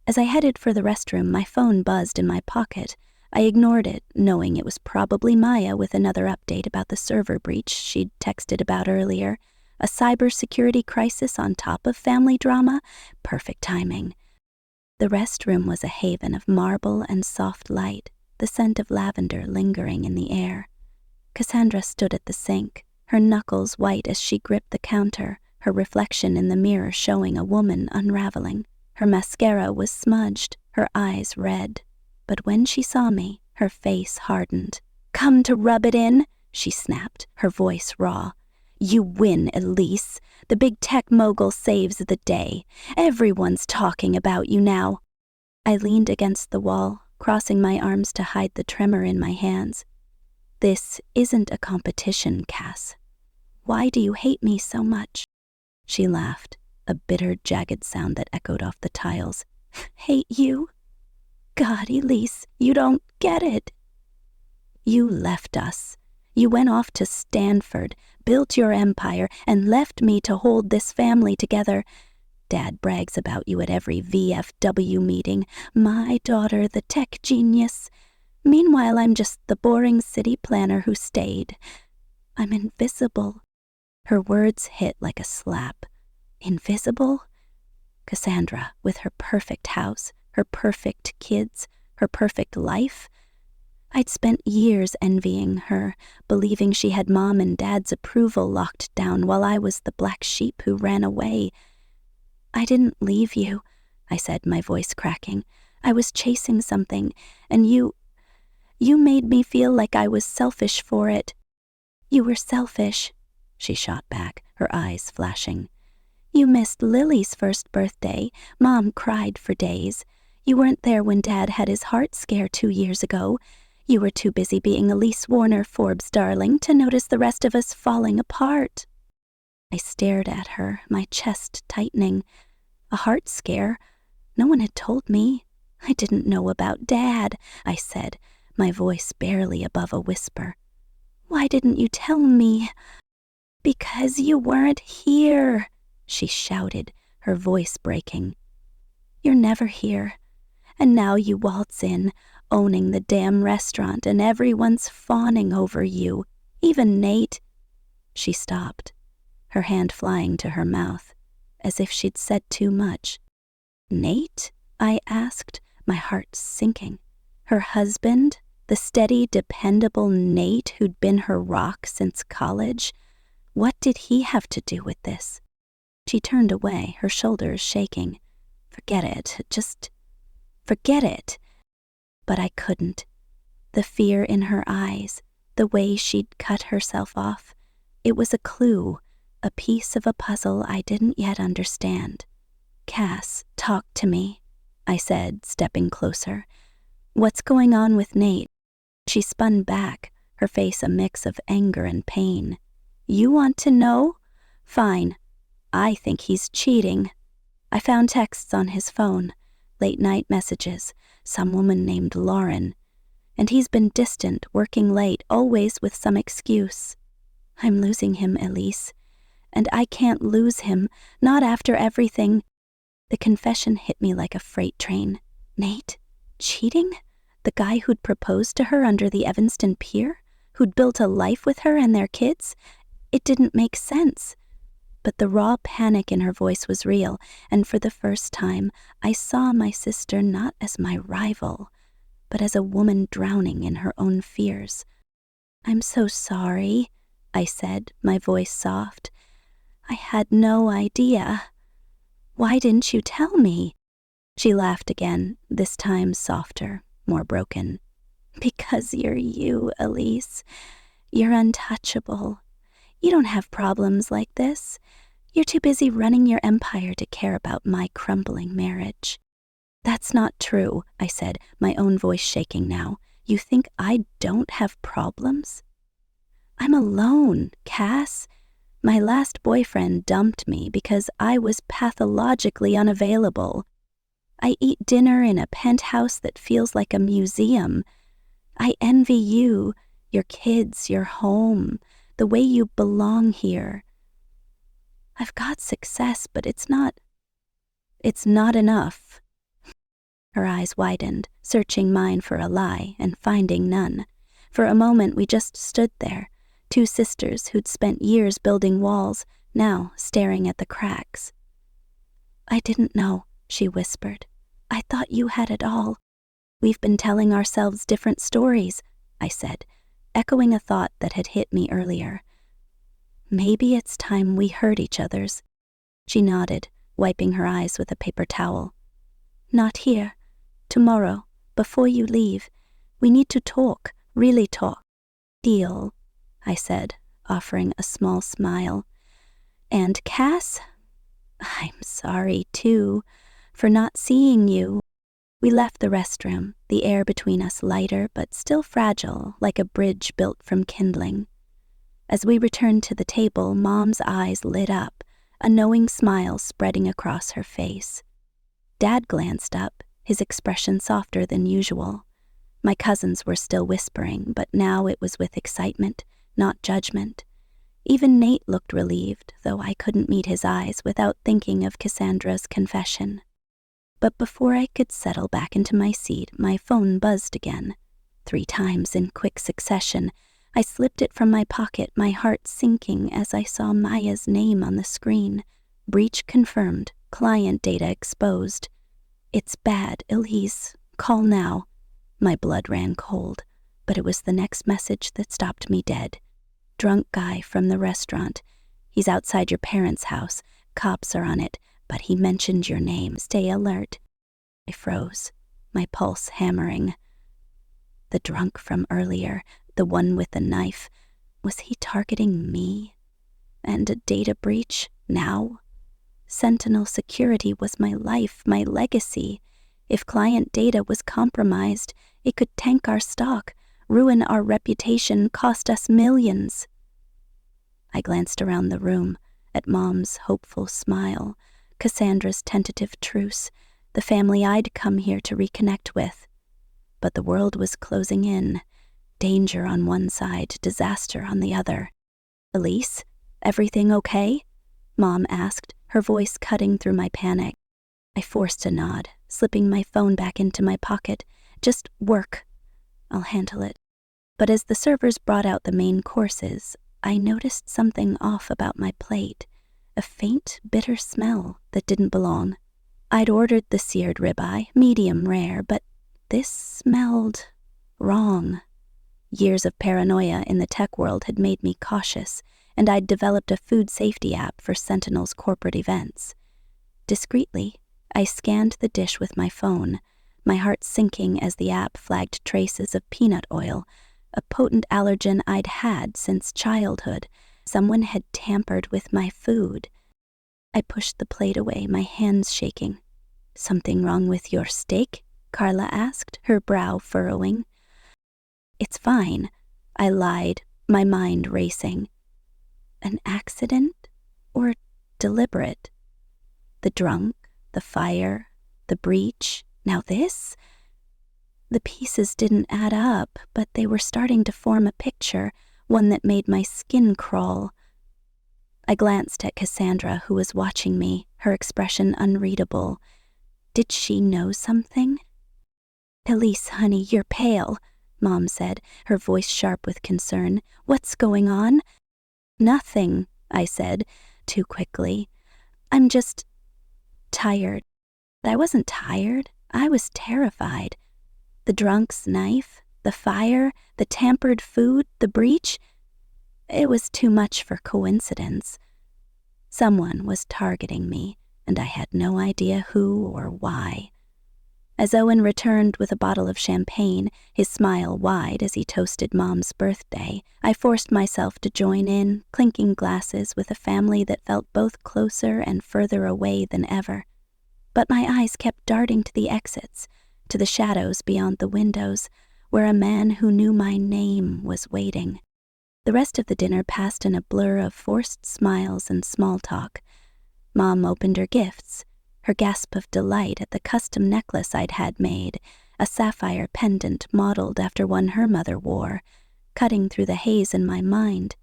As I headed for the restroom, my phone buzzed in my pocket. I ignored it, knowing it was probably Maya with another update about the server breach she'd texted about earlier. A cybersecurity crisis on top of family drama? Perfect timing. The restroom was a haven of marble and soft light, the scent of lavender lingering in the air. Cassandra stood at the sink, her knuckles white as she gripped the counter, her reflection in the mirror showing a woman unraveling. Her mascara was smudged, her eyes red. But when she saw me, her face hardened. "Come to rub it in?" she snapped, her voice raw. "You win, Elise. The big tech mogul saves the day. Everyone's talking about you now." I leaned against the wall, crossing my arms to hide the tremor in my hands. "This isn't a competition, Cass. Why do you hate me so much?" She laughed, a bitter, jagged sound that echoed off the tiles. "Hate you? God, Elise, you don't get it. You left us. You went off to Stanford, built your empire, and left me to hold this family together. Dad brags about you at every VFW meeting. My daughter, the tech genius. Meanwhile, I'm just the boring city planner who stayed. I'm invisible." Her words hit like a slap. Invisible? Cassandra, with her perfect house, her perfect kids, her perfect life. I'd spent years envying her, believing she had Mom and Dad's approval locked down while I was the black sheep who ran away. "I didn't leave you," I said, my voice cracking. "I was chasing something, and you made me feel like I was selfish for it." "You were selfish," she shot back, her eyes flashing. "You missed Lily's first birthday. Mom cried for days. You weren't there when Dad had his heart scare 2 years ago. You were too busy being Elise Warner Forbes' darling to notice the rest of us falling apart." I stared at her, my chest tightening. A heart scare? No one had told me. "I didn't know about Dad," I said, my voice barely above a whisper. "Why didn't you tell me?" "Because you weren't here," she shouted, her voice breaking. "You're never here. And now you waltz in, owning the damn restaurant, and everyone's fawning over you, even Nate." She stopped, her hand flying to her mouth, as if she'd said too much. "Nate?" I asked, my heart sinking. Her husband? The steady, dependable Nate who'd been her rock since college? What did he have to do with this? She turned away, her shoulders shaking. Forget it, just forget it. But I couldn't. The fear in her eyes, the way she'd cut herself off, it was a clue, a piece of a puzzle I didn't yet understand. "Cass, talk to me," I said, stepping closer. "What's going on with Nate?" She spun back, her face a mix of anger and pain. "You want to know? Fine. I think he's cheating." I found texts on his phone, late-night messages, some woman named Lauren. And he's been distant, working late, always with some excuse. "I'm losing him, Elise. And I can't lose him, not after everything." The confession hit me like a freight train. Nate? Cheating? The guy who'd proposed to her under the Evanston Pier? Who'd built a life with her and their kids? It didn't make sense. But the raw panic in her voice was real, and for the first time, I saw my sister not as my rival, but as a woman drowning in her own fears. "I'm so sorry," I said, my voice soft. "I had no idea. Why didn't you tell me?" She laughed again, this time softer, more broken. "Because you're you, Elise. You're untouchable. You don't have problems like this. You're too busy running your empire to care about my crumbling marriage." "That's not true," I said, my own voice shaking now. "You think I don't have problems?" "I'm alone, Cass. My last boyfriend dumped me because I was pathologically unavailable. I eat dinner in a penthouse that feels like a museum. I envy you, your kids, your home, the way you belong here. I've got success, but it's not enough." Her eyes widened, searching mine for a lie and finding none. For a moment we just stood there, two sisters who'd spent years building walls, now staring at the cracks. "I didn't know," she whispered. "I thought you had it all." "We've been telling ourselves different stories," I said, echoing a thought that had hit me earlier. "Maybe it's time we heard each other's." She nodded, wiping her eyes with a paper towel. "Not here. Tomorrow, before you leave. We need to talk, really talk." "Deal," I said, offering a small smile. "And Cass, I'm sorry, too, for not seeing you." We left the restroom, the air between us lighter but still fragile, like a bridge built from kindling. As we returned to the table, Mom's eyes lit up, a knowing smile spreading across her face. Dad glanced up, his expression softer than usual. My cousins were still whispering, but now it was with excitement, not judgment. Even Nate looked relieved, though I couldn't meet his eyes without thinking of Cassandra's confession. But before I could settle back into my seat, my phone buzzed again. 3 times in quick succession, I slipped it from my pocket, my heart sinking as I saw Maya's name on the screen. "Breach confirmed. Client data exposed." "It's bad, Elise. Call now." My blood ran cold, but it was the next message that stopped me dead. "Drunk guy from the restaurant. He's outside your parents' house. Cops are on it, but he mentioned your name. Stay alert." I froze, my pulse hammering. The drunk from earlier, the one with the knife, was he targeting me? And a data breach now? Sentinel security was my life, my legacy. If client data was compromised, it could tank our stock, ruin our reputation, cost us millions. I glanced around the room, at Mom's hopeful smile, Cassandra's tentative truce, the family I'd come here to reconnect with. But the world was closing in, danger on one side, disaster on the other. "Elise, everything okay?" Mom asked, her voice cutting through my panic. I forced a nod, slipping my phone back into my pocket. "Just work. I'll handle it." But as the servers brought out the main courses, I noticed something off about my plate, a faint, bitter smell that didn't belong. I'd ordered the seared ribeye, medium rare, but this smelled wrong. Years of paranoia in the tech world had made me cautious, and I'd developed a food safety app for Sentinel's corporate events. Discreetly, I scanned the dish with my phone, my heart sinking as the app flagged traces of peanut oil, a potent allergen I'd had since childhood. Someone had tampered with my food. I pushed the plate away, my hands shaking. "Something wrong with your steak?" Carla asked, her brow furrowing. "It's fine," I lied, my mind racing. An accident? Or deliberate? The drunk, the fire, the breach, now this? The pieces didn't add up, but they were starting to form a picture, one that made my skin crawl. I glanced at Cassandra, who was watching me, her expression unreadable. Did she know something? Elise, honey, you're pale, Mom said, her voice sharp with concern. What's going on? Nothing, I said, too quickly. I'm just tired. I wasn't tired. I was terrified. The drunk's knife, the fire, the tampered food, the breach. It was too much for coincidence. Someone was targeting me, and I had no idea who or why. As Owen returned with a bottle of champagne, his smile wide as he toasted Mom's birthday, I forced myself to join in, clinking glasses with a family that felt both closer and further away than ever. But my eyes kept darting to the exits, to the shadows beyond the windows, where a man who knew my name was waiting. The rest of the dinner passed in a blur of forced smiles and small talk. Mom opened her gifts, her gasp of delight at the custom necklace I'd had made, a sapphire pendant modeled after one her mother wore, cutting through the haze in my mind.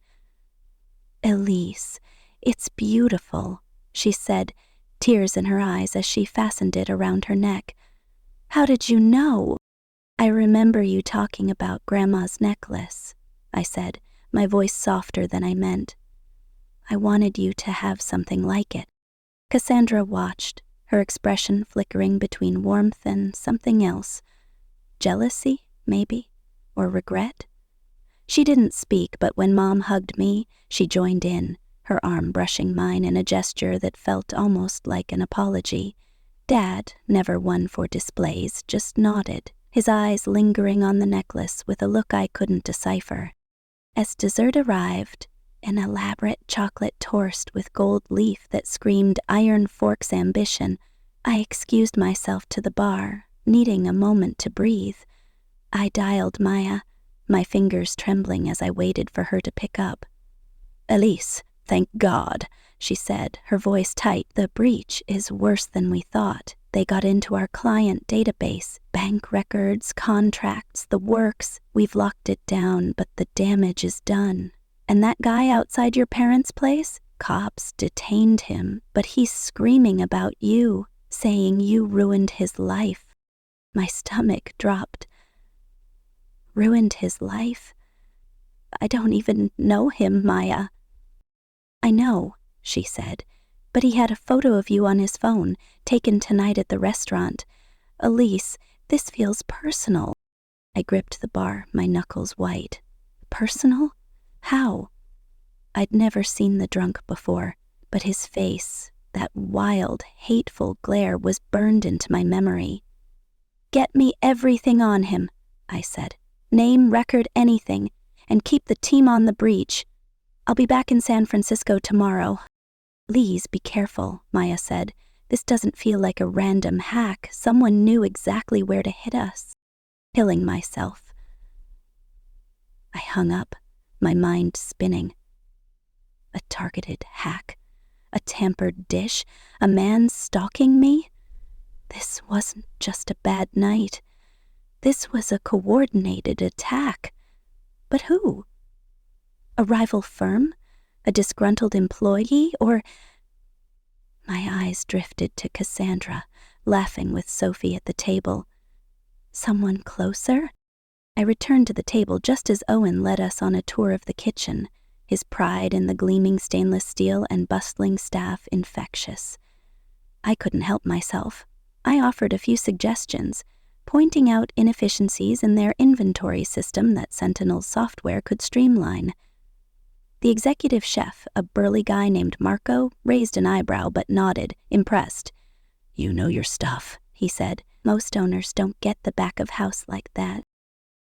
"Elise, it's beautiful," she said, tears in her eyes as she fastened it around her neck. "How did you know?" "I remember you talking about Grandma's necklace," I said, my voice softer than I meant. "I wanted you to have something like it." Cassandra watched, her expression flickering between warmth and something else. Jealousy, maybe, or regret? She didn't speak, but when Mom hugged me, she joined in, her arm brushing mine in a gesture that felt almost like an apology. Dad, never one for displays, just nodded, his eyes lingering on the necklace with a look I couldn't decipher. As dessert arrived, an elaborate chocolate toast with gold leaf that screamed Iron Fork's ambition, I excused myself to the bar, needing a moment to breathe. I dialed Maya, my fingers trembling as I waited for her to pick up. "Elise, thank God," she said, her voice tight. "The breach is worse than we thought. They got into our client database, bank records, contracts, the works. We've locked it down, but the damage is done. And that guy outside your parents' place? Cops detained him, but he's screaming about you, saying you ruined his life." My stomach dropped. "Ruined his life? I don't even know him, Maya." "I know," she said, "but he had a photo of you on his phone, taken tonight at the restaurant. Elise, this feels personal." I gripped the bar, my knuckles white. Personal? How? I'd never seen the drunk before, but his face, that wild, hateful glare, was burned into my memory. "Get me everything on him," I said. "Name, record, anything, and keep the team on the breach. I'll be back in San Francisco tomorrow." "Please be careful," Maya said. "This doesn't feel like a random hack. Someone knew exactly where to hit us." Killing myself. I hung up, my mind spinning. A targeted hack, a tampered dish, a man stalking me? This wasn't just a bad night. This was a coordinated attack. But who? A rival firm? A disgruntled employee? Or... My eyes drifted to Cassandra, laughing with Sophie at the table. Someone closer? I returned to the table just as Owen led us on a tour of the kitchen, his pride in the gleaming stainless steel and bustling staff infectious. I couldn't help myself. I offered a few suggestions, pointing out inefficiencies in their inventory system that Sentinel's software could streamline. The executive chef, a burly guy named Marco, raised an eyebrow but nodded, impressed. "You know your stuff," he said. "Most owners don't get the back of house like that."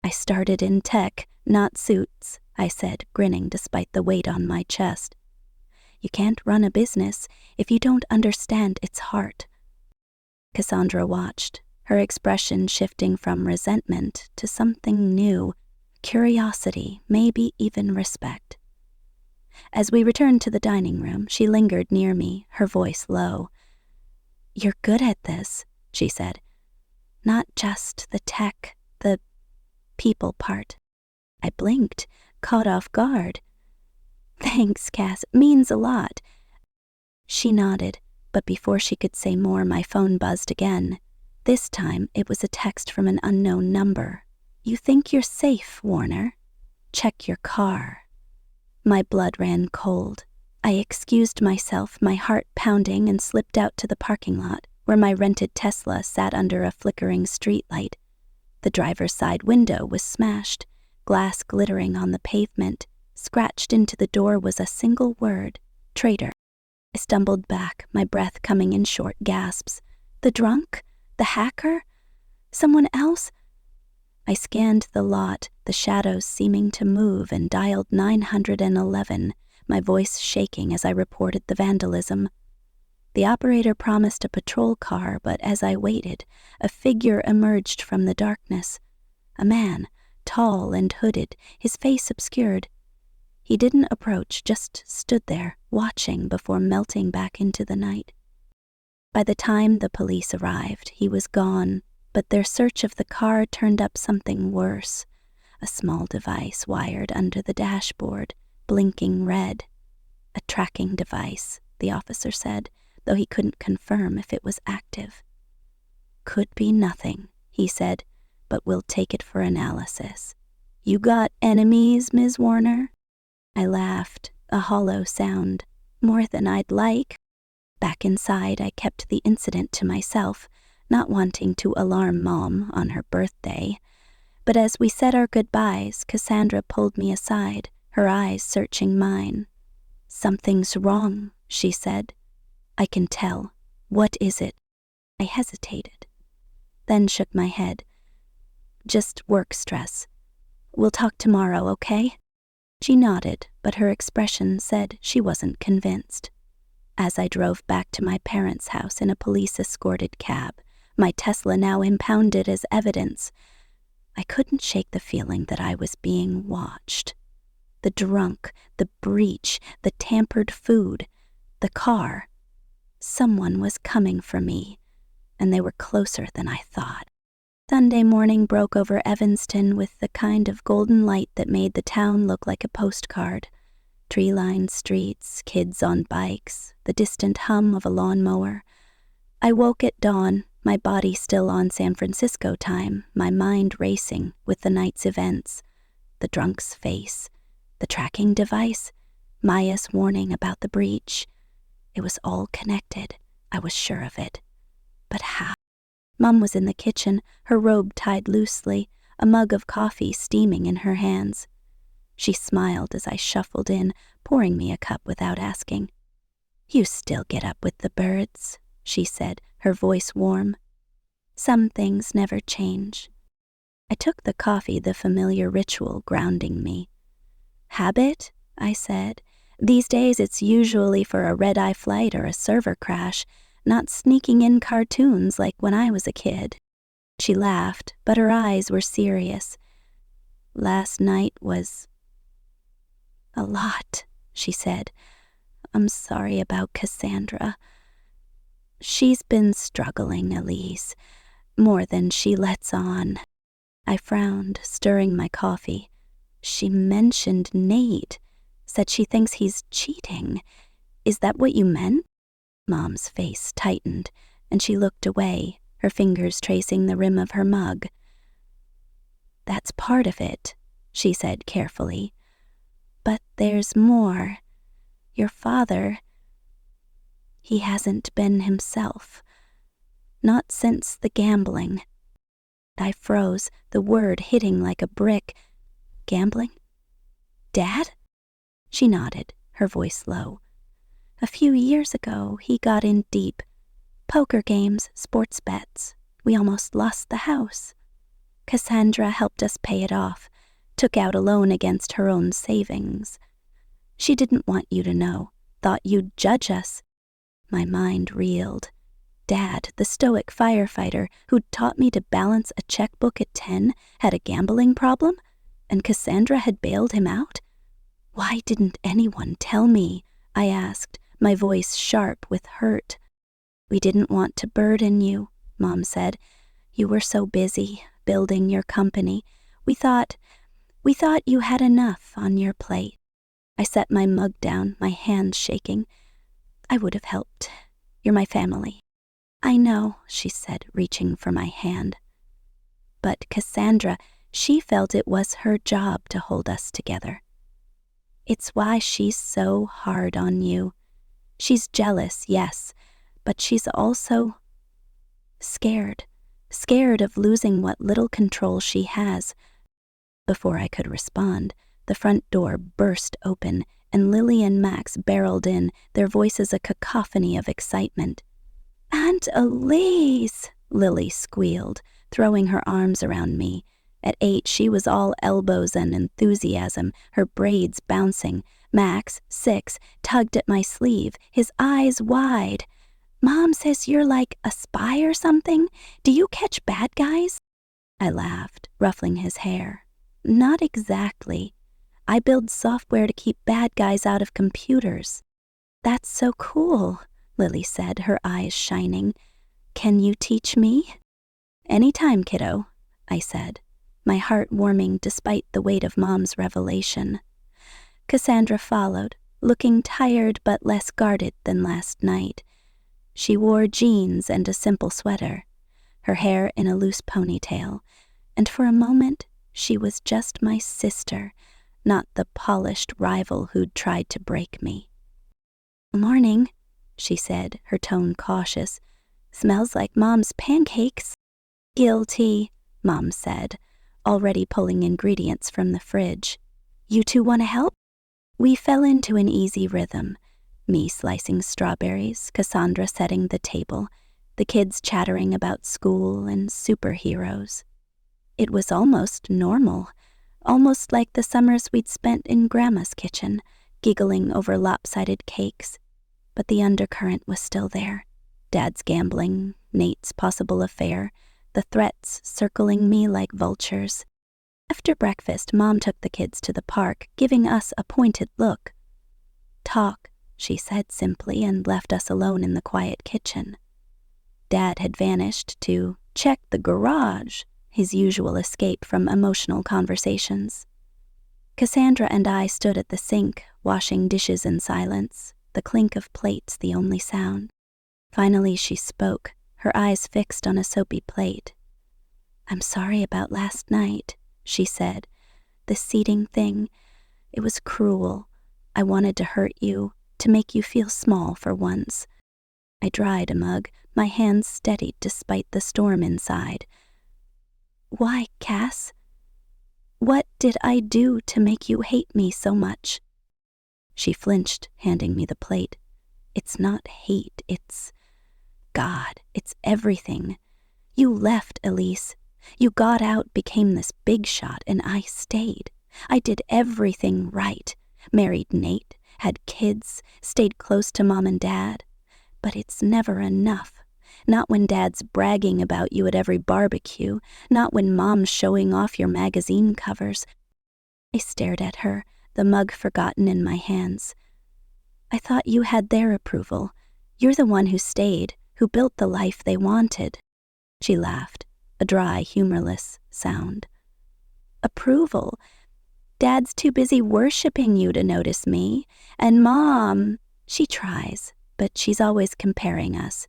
"I started in tech, not suits," I said, grinning despite the weight on my chest. "You can't run a business if you don't understand its heart." Cassandra watched, her expression shifting from resentment to something new, curiosity, maybe even respect. As we returned to the dining room, she lingered near me, her voice low. "You're good at this," she said. "Not just the tech, the people part." I blinked, caught off guard. "Thanks, Cass. Means a lot." She nodded, but before she could say more, my phone buzzed again. This time, it was a text from an unknown number. "You think you're safe, Warner? Check your car." My blood ran cold. I excused myself, my heart pounding, and slipped out to the parking lot, where my rented Tesla sat under a flickering streetlight. The driver's side window was smashed, glass glittering on the pavement. Scratched into the door was a single word: traitor. I stumbled back, my breath coming in short gasps. The drunk? The hacker? Someone else? I scanned the lot, the shadows seeming to move, and dialed 911, my voice shaking as I reported the vandalism. The operator promised a patrol car, but as I waited, a figure emerged from the darkness. A man, tall and hooded, his face obscured. He didn't approach, just stood there, watching before melting back into the night. By the time the police arrived, he was gone, but their search of the car turned up something worse. A small device wired under the dashboard, blinking red. A tracking device, the officer said, though he couldn't confirm if it was active. "Could be nothing," he said, "but we'll take it for analysis. You got enemies, Ms. Warner?" I laughed, a hollow sound. "More than I'd like." Back inside, I kept the incident to myself, not wanting to alarm Mom on her birthday. But as we said our goodbyes, Cassandra pulled me aside, her eyes searching mine. "Something's wrong," she said. "I can tell. What is it?" I hesitated, then shook my head. "Just work stress. We'll talk tomorrow, okay?" She nodded, but her expression said she wasn't convinced. As I drove back to my parents' house in a police-escorted cab, my Tesla now impounded as evidence, I couldn't shake the feeling that I was being watched. The drunk, the breach, the tampered food, the car. Someone was coming for me, and they were closer than I thought. Sunday morning broke over Evanston with the kind of golden light that made the town look like a postcard. Tree-lined streets, kids on bikes, the distant hum of a lawnmower. I woke at dawn, my body still on San Francisco time, my mind racing with the night's events. The drunk's face, the tracking device, Maya's warning about the breach. It was all connected, I was sure of it. But how? Mom was in the kitchen, her robe tied loosely, a mug of coffee steaming in her hands. She smiled as I shuffled in, pouring me a cup without asking. "You still get up with the birds," she said, her voice warm. "Some things never change." I took the coffee, the familiar ritual grounding me. "Habit?" I said. "These days it's usually for a red-eye flight or a server crash, not sneaking in cartoons like when I was a kid." She laughed, but her eyes were serious. "Last night was a lot," she said. "I'm sorry about Cassandra. She's been struggling, Elise, more than she lets on." I frowned, stirring my coffee. "She mentioned Nate, said she thinks he's cheating. Is that what you meant?" Mom's face tightened, and she looked away, her fingers tracing the rim of her mug. "That's part of it," she said carefully. "But there's more. Your father, he hasn't been himself. Not since the gambling." I froze, the word hitting like a brick. "Gambling? Dad?" She nodded, her voice low. "A few years ago, he got in deep. Poker games, sports bets. We almost lost the house. Cassandra helped us pay it off, took out a loan against her own savings. She didn't want you to know, thought you'd judge us." My mind reeled. Dad, the stoic firefighter who'd taught me to balance a checkbook at 10, had a gambling problem, and Cassandra had bailed him out? "Why didn't anyone tell me?" I asked, my voice sharp with hurt. "We didn't want to burden you," Mom said. "You were so busy building your company. We thought you had enough on your plate." I set my mug down, my hands shaking. "I would have helped. You're my family." I know, she said, reaching for my hand. But Cassandra, she felt it was her job to hold us together. It's why she's so hard on you. She's jealous, yes, but she's also scared of losing what little control she has. Before I could respond, the front door burst open and Lily and Max barreled in, their voices a cacophony of excitement. "Aunt Elise!" Lily squealed, throwing her arms around me. At 8, she was all elbows and enthusiasm, her braids bouncing. Max, 6, tugged at my sleeve, his eyes wide. "Mom says you're like a spy or something. Do you catch bad guys?" I laughed, ruffling his hair. "Not exactly. I build software to keep bad guys out of computers." "That's so cool," Lily said, her eyes shining. "Can you teach me?" "Anytime, kiddo," I said, my heart warming despite the weight of Mom's revelation. Cassandra followed, looking tired but less guarded than last night. She wore jeans and a simple sweater, her hair in a loose ponytail, and for a moment she was just my sister, not the polished rival who'd tried to break me. "Morning," she said, her tone cautious. "Smells like Mom's pancakes." "Guilty," Mom said, already pulling ingredients from the fridge. "You two want to help?" We fell into an easy rhythm, me slicing strawberries, Cassandra setting the table, the kids chattering about school and superheroes. It was almost normal, almost like the summers we'd spent in Grandma's kitchen, giggling over lopsided cakes. But the undercurrent was still there. Dad's gambling, Nate's possible affair, the threats circling me like vultures. After breakfast, Mom took the kids to the park, giving us a pointed look. "Talk," she said simply, and left us alone in the quiet kitchen. Dad had vanished to check the garage, his usual escape from emotional conversations. Cassandra and I stood at the sink, washing dishes in silence, the clink of plates the only sound. Finally she spoke, her eyes fixed on a soapy plate. "I'm sorry about last night," she said. "The seating thing, it was cruel. I wanted to hurt you, to make you feel small for once." I dried a mug, my hands steadied despite the storm inside. "Why, Cass? What did I do to make you hate me so much?" She flinched, handing me the plate. "It's not hate, it's... God, it's everything. You left, Elise. You got out, became this big shot, and I stayed. I did everything right. Married Nate, had kids, stayed close to Mom and Dad. But it's never enough. Not when Dad's bragging about you at every barbecue, not when Mom's showing off your magazine covers." I stared at her, the mug forgotten in my hands. "I thought you had their approval. You're the one who stayed, who built the life they wanted." She laughed, a dry, humorless sound. "Approval? Dad's too busy worshiping you to notice me. And Mom, she tries, but she's always comparing us.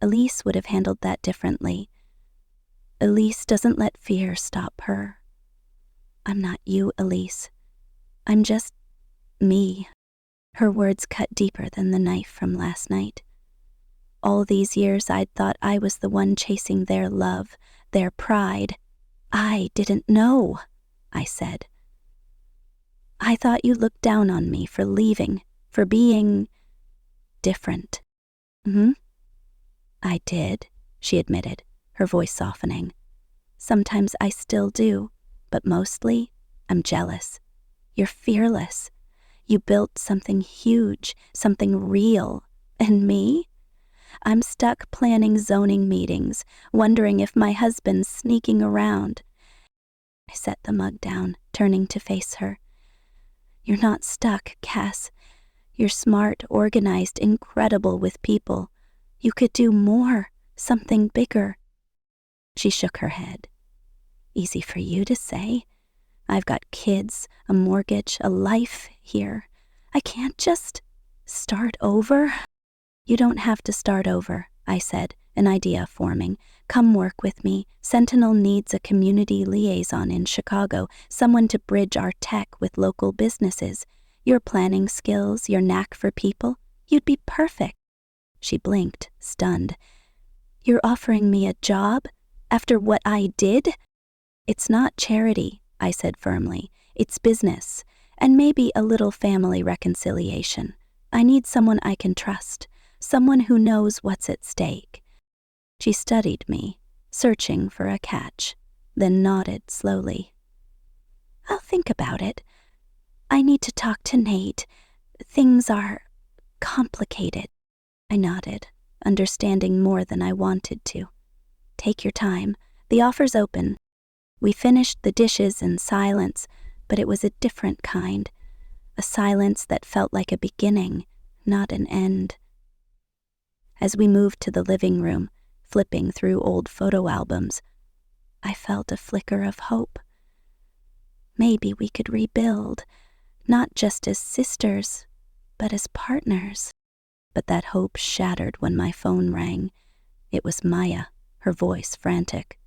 Elise would have handled that differently. Elise doesn't let fear stop her. I'm not you, Elise. I'm just me." Her words cut deeper than the knife from last night. All these years I'd thought I was the one chasing their love, their pride. "I didn't know," I said. "I thought you looked down on me for leaving, for being different." "I did," she admitted, her voice softening. "Sometimes I still do, but mostly I'm jealous. You're fearless. You built something huge, something real. And me? I'm stuck planning zoning meetings, wondering if my husband's sneaking around." I set the mug down, turning to face her. "You're not stuck, Cass. You're smart, organized, incredible with people. You could do more, something bigger." She shook her head. "Easy for you to say. I've got kids, a mortgage, a life here. I can't just start over." "You don't have to start over," I said, An idea forming. Come work with me. Sentinel needs a community liaison in Chicago, someone to bridge our tech with local businesses. Your planning skills, your knack for people, you'd be perfect. She blinked, stunned. You're offering me a job? After what I did? It's not charity, I said firmly. It's business, and maybe a little family reconciliation. I need someone I can trust, someone who knows what's at stake. She studied me, searching for a catch, then nodded slowly. I'll think about it. I need to talk to Nate. Things are complicated. I nodded, understanding more than I wanted to. Take your time. The offer's open. We finished the dishes in silence, but it was a different kind. A silence that felt like a beginning, not an end. As we moved to the living room, flipping through old photo albums, I felt a flicker of hope. Maybe we could rebuild, not just as sisters, but as partners. But that hope shattered when my phone rang. It was Maya, her voice frantic.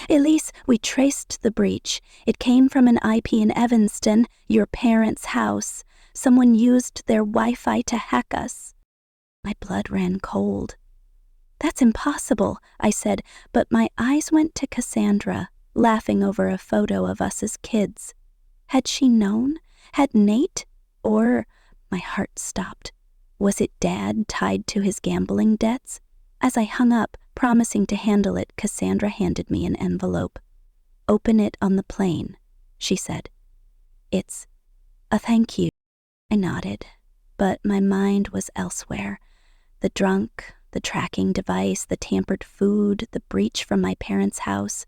Elise, we traced the breach. It came from an IP in Evanston, your parents' house. Someone used their Wi-Fi to hack us. My blood ran cold. That's impossible, I said, but my eyes went to Cassandra, laughing over a photo of us as kids. Had she known? Had Nate? Or, my heart stopped. Was it Dad tied to his gambling debts? As I hung up, promising to handle it, Cassandra handed me an envelope. Open it on the plane, she said. It's a thank you. I nodded, but my mind was elsewhere. The drunk, the tracking device, the tampered food, the breach from my parents' house.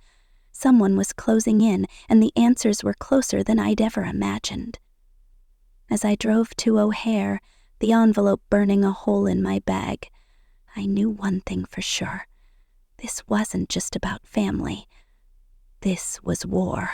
Someone was closing in, and the answers were closer than I'd ever imagined. As I drove to O'Hare, the envelope burning a hole in my bag, I knew one thing for sure. This wasn't just about family. This was war.